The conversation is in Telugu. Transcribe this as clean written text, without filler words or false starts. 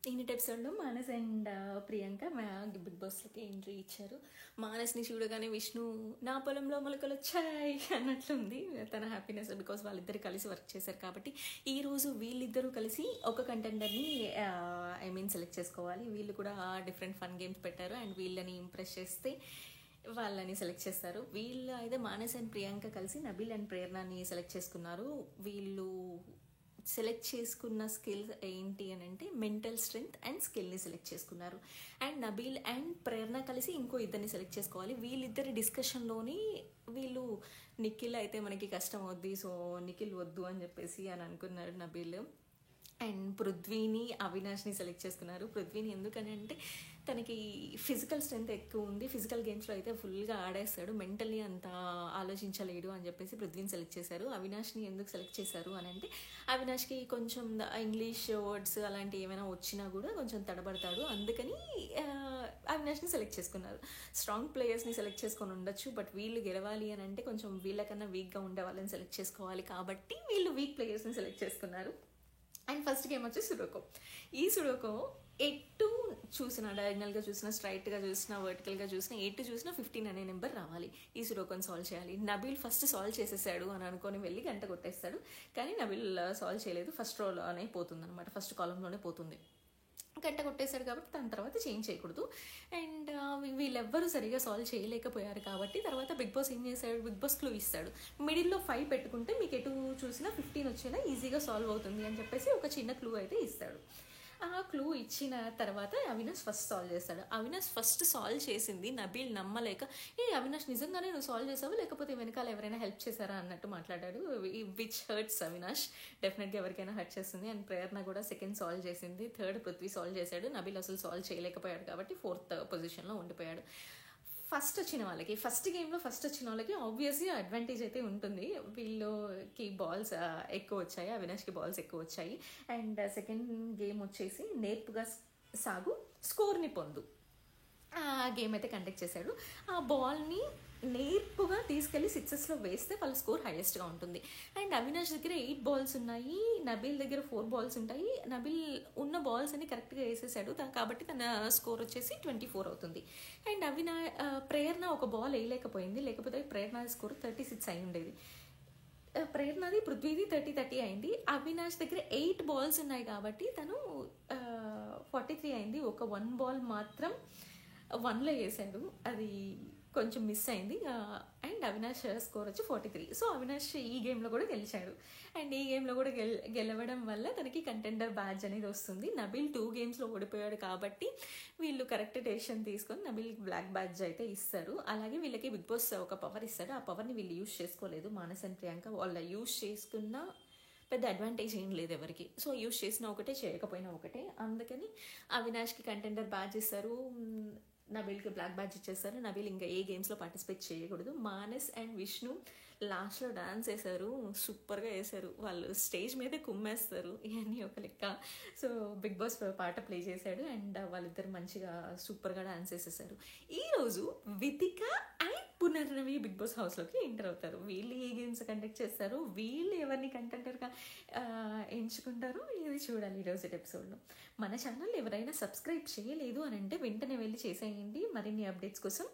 ఈయన ఎపిసోడ్లో మానస్ అండ్ ప్రియాంక బిగ్ బాస్లోకి ఎంట్రీ ఇచ్చారు. మానస్ని చూడగానే విష్ణు నా పొలంలో మొలకలు వచ్చాయి అన్నట్లుంది తన హ్యాపీనెస్. బికాస్ వాళ్ళిద్దరు కలిసి వర్క్ చేశారు కాబట్టి ఈరోజు వీళ్ళిద్దరూ కలిసి ఒక కంటెండర్ని సెలెక్ట్ చేసుకోవాలి. వీళ్ళు కూడా డిఫరెంట్ ఫన్ గేమ్స్ పెట్టారు అండ్ వీళ్ళని ఇంప్రెస్ చేస్తే వాళ్ళని సెలెక్ట్ చేస్తారు. వీళ్ళు అయితే మానస్ అండ్ ప్రియాంక కలిసి నబీల్ అండ్ ప్రేరణని సెలెక్ట్ చేసుకున్నారు. వీళ్ళు సెలెక్ట్ చేసుకున్న స్కిల్స్ ఏంటి అని అంటే మెంటల్ స్ట్రెంగ్త్ అండ్ స్కిల్ని సెలెక్ట్ చేసుకున్నారు. అండ్ నబీల్ అండ్ ప్రేరణ కలిసి ఇంకో ఇద్దరిని సెలెక్ట్ చేసుకోవాలి. వీళ్ళిద్దరి డిస్కషన్లోని వీళ్ళు నిఖిల్ అయితే మనకి కష్టం అవుద్ది, సో నిఖిల్ వద్దు అని చెప్పేసి అని అనుకున్నారు నబీల్. అండ్ పృథ్వీని అవినాష్ని సెలెక్ట్ చేసుకున్నారు. పృథ్వీని ఎందుకని అంటే తనకి ఫిజికల్ స్ట్రెంత్ ఎక్కువ ఉంది, ఫిజికల్ గేమ్స్లో అయితే ఫుల్గా ఆడేస్తాడు, మెంటల్లీ అంత ఆలోచించలేడు అని చెప్పేసి పృథ్వీని సెలెక్ట్ చేశారు. అవినాష్ని ఎందుకు సెలెక్ట్ చేశారు అని అంటే అవినాష్కి కొంచెం ఇంగ్లీష్ వర్డ్స్ అలాంటివి ఏమైనా వచ్చినా కూడా కొంచెం తడబడతాడు, అందుకని అవినాష్ని సెలెక్ట్ చేసుకున్నారు. స్ట్రాంగ్ ప్లేయర్స్ని సెలెక్ట్ చేసుకొని ఉండొచ్చు, బట్ వీళ్ళు గెలవాలి అని అంటే కొంచెం వీళ్ళకన్నా వీక్గా ఉండే వాళ్ళని సెలెక్ట్ చేసుకోవాలి కాబట్టి వీళ్ళు వీక్ ప్లేయర్స్ని సెలెక్ట్ చేసుకున్నారు. అండ్ ఫస్ట్ గేమ్ వచ్చి సుడోకో. ఈ సుడోకో ఎటు చూసినా, డయాగ్నల్గా చూసినా, స్ట్రైట్గా చూసినా, వర్టికల్గా చూసినా, ఎటు చూసినా 15 అనే నెంబర్ రావాలి. ఈ సుడోకోని సాల్వ్ చేయాలి. నబీల్ ఫస్ట్ సాల్వ్ చేసేసాడు అని అనుకొని వెళ్ళి గంట కొట్టేస్తాడు, కానీ నబీల్ సాల్వ్ చేయలేదు. ఫస్ట్ రోలోనే పోతుంది అనమాట, ఫస్ట్ కాలంలోనే పోతుంది. గంట కొట్టేశాడు కాబట్టి దాని తర్వాత చేంజ్ చేయకూడదు. అండ్ వీళ్ళెవ్వరూ సరిగా సాల్వ్ చేయలేకపోయారు కాబట్టి తర్వాత బిగ్ బాస్ ఏం చేశాడు, బిగ్ బాస్ క్లూ ఇస్తాడు. మిడిల్లో 5 పెట్టుకుంటే మీకు ఎటు చూసినా 15 వచ్చేలా ఈజీగా సాల్వ్ అవుతుంది అని చెప్పేసి ఒక చిన్న క్లూ అయితే ఇస్తాడు. ఆ క్లూ ఇచ్చిన తర్వాత అవినాష్ ఫస్ట్ సాల్వ్ చేస్తాడు. అవినాష్ ఫస్ట్ సాల్వ్ చేసింది నబీల్ నమ్మలేక, అవినాష్ నిజంగానే నువ్వు సాల్వ్ చేసావు లేకపోతే వెనకాల ఎవరైనా హెల్ప్ చేశారా అన్నట్టు మాట్లాడాడు. విచ్ హర్ట్స్ అవినాష్, డెఫినెట్గా ఎవరికైనా హర్ట్ చేస్తుంది. అండ్ ప్రేరణ కూడా సెకండ్ సాల్వ్ చేసింది, థర్డ్ పృథ్వీ సాల్వ్ చేశాడు. నబీల్ అసలు సాల్వ్ చేయలేకపోయాడు కాబట్టి 4th పొజిషన్లో ఉండిపోయాడు. ఫస్ట్ వచ్చిన వాళ్ళకి, ఫస్ట్ గేమ్లో ఫస్ట్ వచ్చిన వాళ్ళకి ఆబ్వియస్లీ అడ్వాంటేజ్ అయితే ఉంటుంది. వీళ్ళకి బాల్స్ ఎక్కువ వచ్చాయి, అవినాష్కి బాల్స్ ఎక్కువ వచ్చాయి. అండ్ సెకండ్ గేమ్ వచ్చేసి నేర్పుగా సాగు, స్కోర్ని పొందు, ఆ గేమ్ అయితే కండక్ట్ చేశాడు. ఆ బాల్ని నేర్పుగా తీసుకెళ్ళి 6లో వేస్తే వాళ్ళ స్కోర్ హైయెస్ట్గా ఉంటుంది. అండ్ అవినాష్ దగ్గర 8 బాల్స్ ఉన్నాయి, నబీల్ దగ్గర 4 బాల్స్ ఉంటాయి. నబీల్ ఉన్న బాల్స్ అన్ని కరెక్ట్గా వేసేసాడు కాబట్టి తన స్కోర్ వచ్చేసి 24 అవుతుంది. అండ్ ప్రేరణ ఒక బాల్ వేయలేకపోయింది, లేకపోతే ప్రేరణ స్కోర్ 36 అయి ఉండేది. ప్రేరణది పృథ్వీది 30 అయింది. అవినాష్ దగ్గర 8 బాల్స్ ఉన్నాయి కాబట్టి తను 43 అయింది. ఒక 1 బాల్ మాత్రం 1లో వేసాడు, అది కొంచెం మిస్ అయింది. అండ్ అవినాష్ స్కోర్ వచ్చి 43. సో అవినాష్ ఈ గేమ్లో కూడా గెలిచాడు. అండ్ ఈ గేమ్లో కూడా గెలవడం వల్ల తనకి కంటెండర్ బ్యాడ్జ్ అనేది వస్తుంది. నబీల్ 2 గేమ్స్లో ఓడిపోయాడు కాబట్టి వీళ్ళు కరెక్ట్ డెసిషన్ తీసుకొని నబీల్కి బ్లాక్ బ్యాడ్జ్ అయితే ఇస్తారు. అలాగే వీళ్ళకి బిగ్ బాస్ ఒక పవర్ ఇస్తాడు, ఆ పవర్ని వీళ్ళు యూజ్ చేసుకోలేదు. మానస్ అండ్ ప్రియాంక వాళ్ళ యూజ్ చేసుకున్న పెద్ద అడ్వాంటేజ్ ఏం లేదు ఎవరికి. సో యూజ్ చేసినా ఒకటే, చేయకపోయినా ఒకటే. అందుకని అవినాష్కి కంటెండర్ బ్యాడ్జ్ ఇస్తారు, నబీల్కి బ్లాక్ బ్యాడ్జ్ ఇచ్చేస్తారు. నబీల్ ఇంకా ఏ గేమ్స్లో పార్టిసిపేట్ చేయకూడదు. మానస్ అండ్ విష్ణు లాస్ట్లో డాన్స్ వేశారు, సూపర్గా వేశారు. వాళ్ళు స్టేజ్ మీదే కుమ్మేస్తారు, ఇవన్నీ ఒక లెక్క. సో బిగ్ బాస్ పాట ప్లే చేశాడు అండ్ వాళ్ళిద్దరు మంచిగా సూపర్గా డాన్స్ వేసేసారు. ఈరోజు Vithika and Punarnavi Big Boss హౌస్లోకి ఎంటర్ అవుతారు. వీళ్ళు ఏ గేమ్స్ కండక్ట్ చేస్తారు, వీళ్ళు ఎవరిని కంటెంటర్గా ఎంచుకుంటారు, ఇది చూడాలి ఈరోజు ఎపిసోడ్లో. మన ఛానల్ ఎవరైనా సబ్స్క్రైబ్ చేయలేదు అని అంటే వెంటనే వెళ్ళి చేసేయండి. మరిన్ని అప్డేట్స్ కోసం